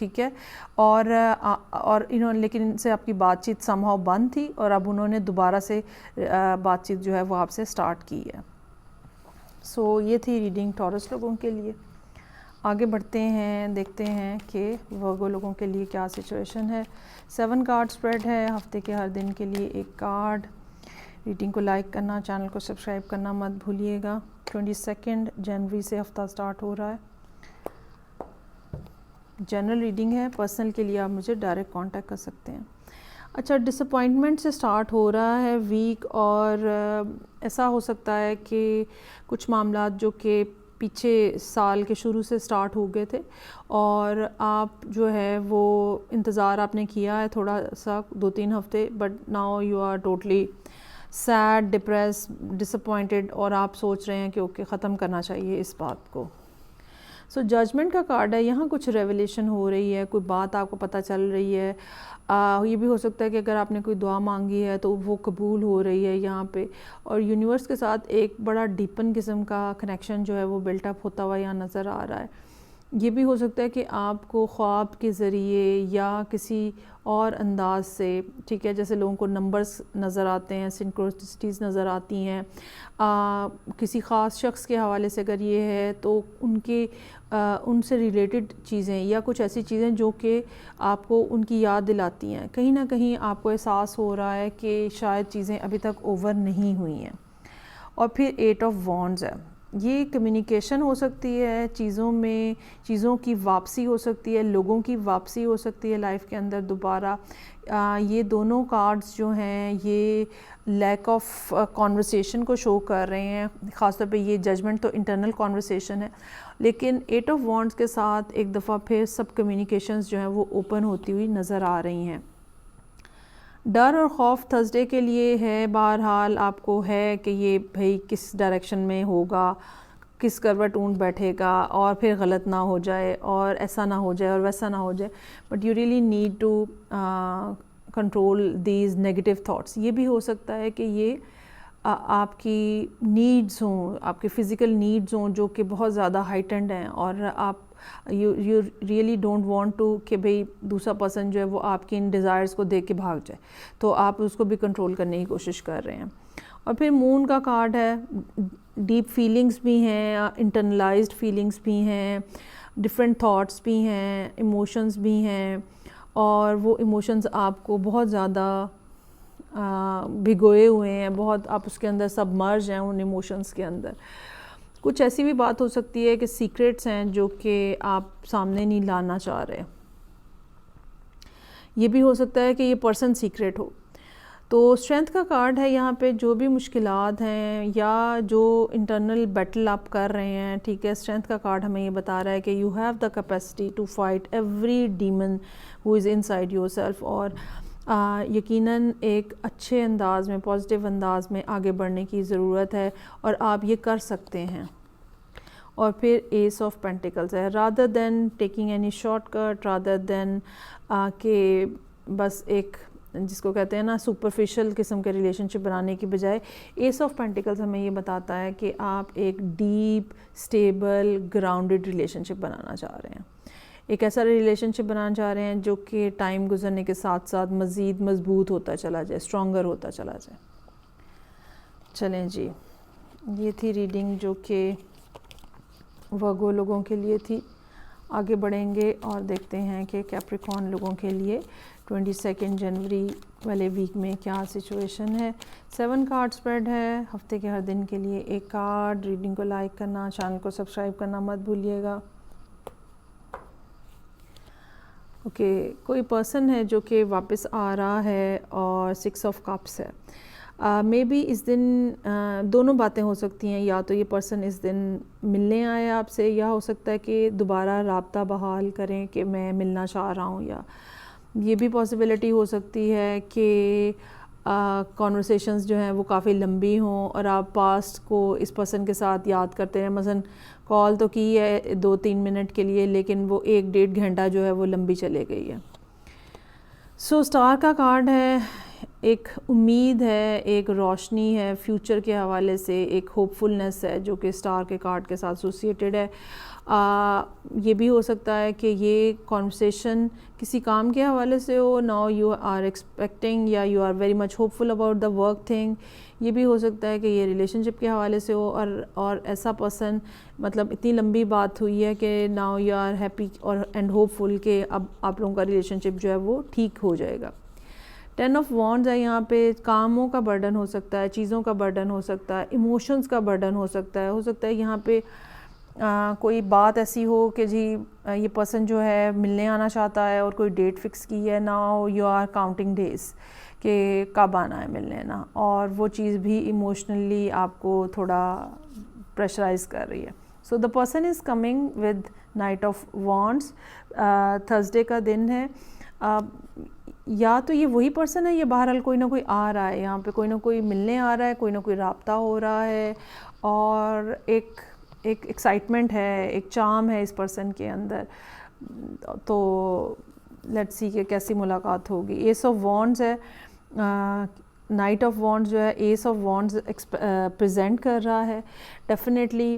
ٹھیک ہے، اور لیکن ان سے آپ کی بات چیت سم ہاؤ بند تھی اور اب انہوں نے دوبارہ سے بات چیت جو ہے وہ آپ سے سٹارٹ کی ہے. سو یہ تھی ریڈنگ ٹورس لوگوں کے لیے. آگے بڑھتے ہیں، دیکھتے ہیں کہ ورگو لوگوں کے لیے کیا سچویشن ہے. 7 کارڈ سپریڈ ہے، ہفتے کے ہر دن کے لیے ایک کارڈ. ریڈنگ کو لائک کرنا، چینل کو سبسکرائب کرنا مت بھولیے گا. 22 جنوری سے ہفتہ سٹارٹ ہو رہا ہے. جنرل ریڈنگ ہے، پرسنل کے لیے آپ مجھے ڈائریکٹ کانٹیکٹ کر سکتے ہیں. اچھا، ڈس اپوائنٹمنٹ سے سٹارٹ ہو رہا ہے ویک، اور ایسا ہو سکتا ہے کہ کچھ معاملات جو کہ پیچھے سال کے شروع سے سٹارٹ ہو گئے تھے اور آپ جو ہے وہ انتظار آپ نے کیا ہے تھوڑا سا 2-3 ہفتے، but now you are totally sad, depressed, disappointed, اور آپ سوچ رہے ہیں کہ اوکے ختم کرنا چاہیے اس بات کو. سو ججمنٹ کا کارڈ ہے، یہاں کچھ ریولیشن ہو رہی ہے، کوئی بات آپ کو پتہ چل رہی ہے. یہ بھی ہو سکتا ہے کہ اگر آپ نے کوئی دعا مانگی ہے تو وہ قبول ہو رہی ہے یہاں پہ، اور یونیورس کے ساتھ ایک بڑا ڈیپن قسم کا کنیکشن جو ہے وہ بلٹ اپ ہوتا ہوا یہاں نظر آ رہا ہے. یہ بھی ہو سکتا ہے کہ آپ کو خواب کے ذریعے یا کسی اور انداز سے، ٹھیک ہے، جیسے لوگوں کو نمبرز نظر آتے ہیں، سنکروسٹیز نظر آتی ہیں، کسی خاص شخص کے حوالے سے اگر یہ ہے تو ان سے ریلیٹڈ چیزیں یا کچھ ایسی چیزیں جو کہ آپ کو ان کی یاد دلاتی ہیں. کہیں نہ کہیں آپ کو احساس ہو رہا ہے کہ شاید چیزیں ابھی تک اوور نہیں ہوئی ہیں. اور پھر 8 آف وانڈز ہے، یہ کمیونیکیشن ہو سکتی ہے، چیزوں کی واپسی ہو سکتی ہے، لوگوں کی واپسی ہو سکتی ہے لائف کے اندر دوبارہ. یہ دونوں کارڈز جو ہیں یہ لیک آف کانورسیشن کو شو کر رہے ہیں. خاص طور پہ یہ ججمنٹ تو انٹرنل کانورسیشن ہے، لیکن 8 آف وانڈز کے ساتھ ایک دفعہ پھر سب کمیونیکیشنز جو ہیں وہ اوپن ہوتی ہوئی نظر آ رہی ہیں. ڈر اور خوف تھرسڈے کے لیے ہے، بہرحال آپ کو ہے کہ یہ بھئی کس ڈائریکشن میں ہوگا، کس کروٹ اونٹ بیٹھے گا اور پھر غلط نہ ہو جائے اور ایسا نہ ہو جائے اور ویسا نہ ہو جائے. But you really need to control these negative thoughts. یہ بھی ہو سکتا ہے کہ یہ آپ کی نیڈز ہوں، آپ کے فزیکل نیڈز ہوں جو کہ بہت زیادہ ہائٹنڈ ہیں، اور آپ you really don't want to کہ بھئی دوسرا پرسن جو ہے وہ آپ کی ان ڈیزائرز کو دیکھ کے بھاگ جائے، تو آپ اس کو بھی کنٹرول کرنے کی کوشش کر رہے ہیں. اور پھر مون کا کارڈ ہے، ڈیپ فیلنگز بھی ہیں، انٹرنلائزڈ فیلنگز بھی ہیں، ڈفرینٹ تھاٹس بھی ہیں، ایموشنز بھی ہیں، اور وہ ایموشنز آپ کو بہت زیادہ بھگوئے ہوئے ہیں، بہت آپ اس کے اندر سبمرج ہیں ان ایموشنز کے اندر. کچھ ایسی بھی بات ہو سکتی ہے کہ سیکریٹس ہیں جو کہ آپ سامنے نہیں لانا چاہ رہے. یہ بھی ہو سکتا ہے کہ یہ پرسن سیکریٹ ہو. تو اسٹرینتھ کا کارڈ ہے یہاں پہ، جو بھی مشکلات ہیں یا جو انٹرنل بیٹل آپ کر رہے ہیں، ٹھیک ہے، اسٹرینتھ کا کارڈ ہمیں یہ بتا رہا ہے کہ you have the capacity to fight every demon who is inside yourself. اور یقیناً ایک اچھے انداز میں، پازیٹیو انداز میں آگے بڑھنے کی ضرورت ہے اور آپ یہ کر سکتے ہیں. اور پھر ایس آف پینٹیکلز ہے، rather than taking any shortcut, rather than کہ بس ایک جس کو کہتے ہیں نا سپرفیشل قسم کے ریلیشن شپ بنانے کی بجائے، ایس آف پینٹیکلز ہمیں یہ بتاتا ہے کہ آپ ایک ڈیپ، اسٹیبل، گراؤنڈڈ ریلیشن شپ بنانا چاہ رہے ہیں. ایک ایسا ریلیشن شپ بنانا چاہ رہے ہیں جو کہ ٹائم گزرنے کے ساتھ ساتھ مزید مضبوط ہوتا چلا جائے، اسٹرانگر ہوتا چلا جائے. چلیں جی، یہ تھی ریڈنگ جو کہ ورگو لوگوں کے لیے تھی. آگے بڑھیں گے اور دیکھتے ہیں کہ کیپریکارن لوگوں کے لیے 22 جنوری والے ویک میں کیا سچویشن ہے. 7 کارڈ سپریڈ ہے، ہفتے کے ہر دن کے لیے ایک کارڈ. ریڈنگ کو لائک کرنا، چینل کو سبسکرائب کرنا مت بھولیے گا. اوکے، کوئی پرسن ہے جو کہ واپس آ رہا ہے اور 6 آف کپس ہے. مے بی اس دن دونوں باتیں ہو سکتی ہیں، یا تو یہ پرسن اس دن ملنے آئے آپ سے، یا ہو سکتا ہے کہ دوبارہ رابطہ بحال کریں کہ میں ملنا چاہ رہا ہوں. یا یہ بھی پاسبلٹی ہو سکتی ہے کہ کانورسیشنز جو ہیں وہ کافی لمبی ہوں اور آپ پاسٹ کو اس پرسن کے ساتھ یاد کرتے ہیں. مثلاً کال تو کی ہے 2-3 منٹ کے لیے، لیکن وہ 1-1.5 گھنٹہ جو ہے وہ لمبی چلے گئی ہے. سو اسٹار کا کارڈ ہے، ایک امید ہے، ایک روشنی ہے فیوچر کے حوالے سے، ایک ہوپ فلنس ہے جو کہ اسٹار کے کارڈ کے ساتھ ایسوسیٹڈ ہے. یہ بھی ہو سکتا ہے کہ یہ کانورسیشن کسی کام کے حوالے سے ہو. ناؤ یو آر ایکسپیکٹنگ یا you are very much hopeful about the work thing. یہ بھی ہو سکتا ہے کہ یہ ریلیشن شپ کے حوالے سے ہو اور ایسا پرسن مطلب اتنی لمبی بات ہوئی ہے کہ ناؤ یو آر ہیپی اور اینڈ ہوپ فل کہ اب آپ لوگوں کا ریلیشن شپ جو ہے وہ ٹھیک ہو جائے گا. 10 آف وانڈز ہے یہاں پہ. کاموں کا برڈن ہو سکتا ہے, چیزوں کا برڈن ہو سکتا ہے, ایموشنز کا برڈن ہو سکتا ہے یہاں پہ کوئی بات ایسی ہو کہ جی یہ پرسن جو ہے ملنے آنا چاہتا ہے اور کوئی ڈیٹ فکس کی ہے. Now you are counting days کہ کب آنا ہے ملنے نا, اور وہ چیز بھی ایموشنلی آپ کو تھوڑا پریشرائز کر رہی ہے. So the person is coming with knight of wands. Thursday کا دن ہے. یا تو یہ وہی پرسن ہے یا بہرحال کوئی نہ کوئی آ رہا ہے یہاں پہ, کوئی نہ کوئی ملنے آ رہا ہے, کوئی نہ کوئی رابطہ ہو رہا ہے, اور ایک ایکسائٹمنٹ ہے, ایک چارم ہے اس پرسن کے اندر. تو لیٹس سی کہ کیسی ملاقات ہوگی. ایس آف وانڈز ہے. نائٹ آف وانڈز جو ہے ایس آف وانڈز پریزنٹ کر رہا ہے. ڈیفینیٹلی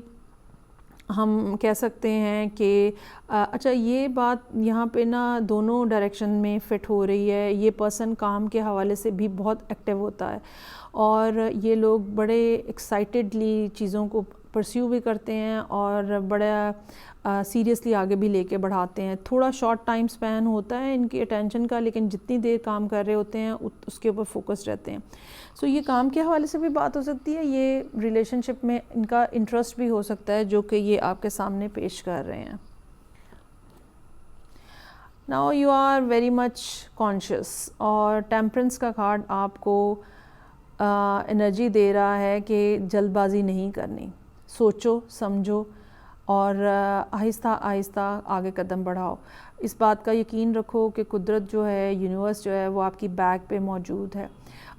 ہم کہہ سکتے ہیں کہ اچھا یہ بات یہاں پہ نا دونوں ڈائریکشن میں فٹ ہو رہی ہے. یہ پرسن کام کے حوالے سے بھی بہت ایکٹیو ہوتا ہے اور یہ لوگ بڑے ایکسائٹیڈلی چیزوں کو پرسیو بھی کرتے ہیں اور بڑا سیریسلی آگے بھی لے کے بڑھاتے ہیں. تھوڑا شارٹ ٹائم سپین ہوتا ہے ان کی اٹینشن کا, لیکن جتنی دیر کام کر رہے ہوتے ہیں اس کے اوپر فوکس رہتے ہیں. سو یہ کام کے حوالے سے بھی بات ہو سکتی ہے. یہ ریلیشن شپ میں ان کا انٹرسٹ بھی ہو سکتا ہے جو کہ یہ آپ کے سامنے پیش کر رہے ہیں. Now you are very much conscious, اور ٹیمپرنس کا کارڈ آپ کو انرجی دے رہا ہے کہ جلد بازی نہیں کرنی. سوچو سمجھو اور آہستہ آہستہ آگے قدم بڑھاؤ. اس بات کا یقین رکھو کہ قدرت جو ہے, یونیورس جو ہے وہ آپ کی بیک پہ موجود ہے.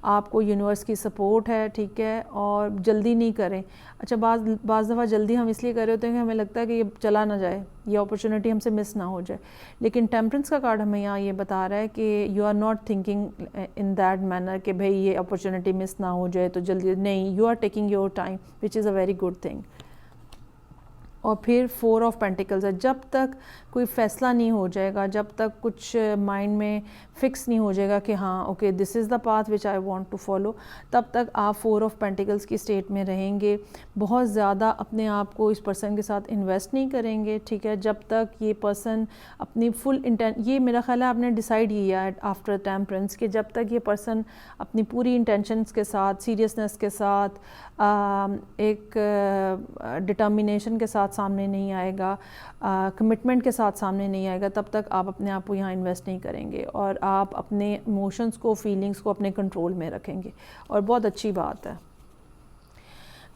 آپ کو یونیورس کی سپورٹ ہے, ٹھیک ہے, اور جلدی نہیں کریں. اچھا بعض دفعہ جلدی ہم اس لیے کر رہے ہوتے ہیں کہ ہمیں لگتا ہے کہ یہ چلا نہ جائے, یہ اپرچونٹی ہم سے مس نہ ہو جائے. لیکن ٹیمپرنس کا کارڈ ہمیں یہاں یہ بتا رہا ہے کہ you are not thinking in that manner کہ بھئی یہ اپرچونٹی مس نہ ہو جائے تو جلدی نہیں. You are taking your time which is a very good thing. اور پھر 4 آف پینٹیکلز ہے. جب تک کوئی فیصلہ نہیں ہو جائے گا, جب تک کچھ مائنڈ میں فکس نہیں ہو جائے گا کہ ہاں okay this is the path which I want to follow, تب تک آپ 4 آف پینٹیکلز کی اسٹیٹ میں رہیں گے. بہت زیادہ اپنے آپ کو اس پرسن کے ساتھ انویسٹ نہیں کریں گے, ٹھیک ہے, جب تک یہ پرسن اپنی فل یہ میرا خیال ہے آپ نے ڈیسائیڈ کیا ہے آفٹر ٹیمپرنس کہ جب تک یہ پرسن اپنی پوری انٹینشنس کے ساتھ, سیریسنس کے ساتھ, ایک ڈٹرمینیشن کے ساتھ سامنے نہیں آئے گا, کمٹمنٹ کے ساتھ سامنے نہیں آئے گا, تب تک آپ اپنے آپ کو یہاں انویسٹ نہیں کریں گے اور آپ اپنے ایموشنز کو, فیلنگز کو اپنے کنٹرول میں رکھیں گے, اور بہت اچھی بات ہے.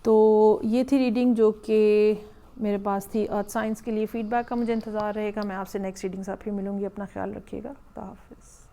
تو یہ تھی ریڈنگ جو کہ میرے پاس تھی. ارتھ سائنس کے لیے فیڈ بیک کا مجھے انتظار رہے گا. میں آپ سے نیکسٹ ریڈنگ سے پھر ملوں گی. اپنا خیال رکھیے گا. خدا حافظ.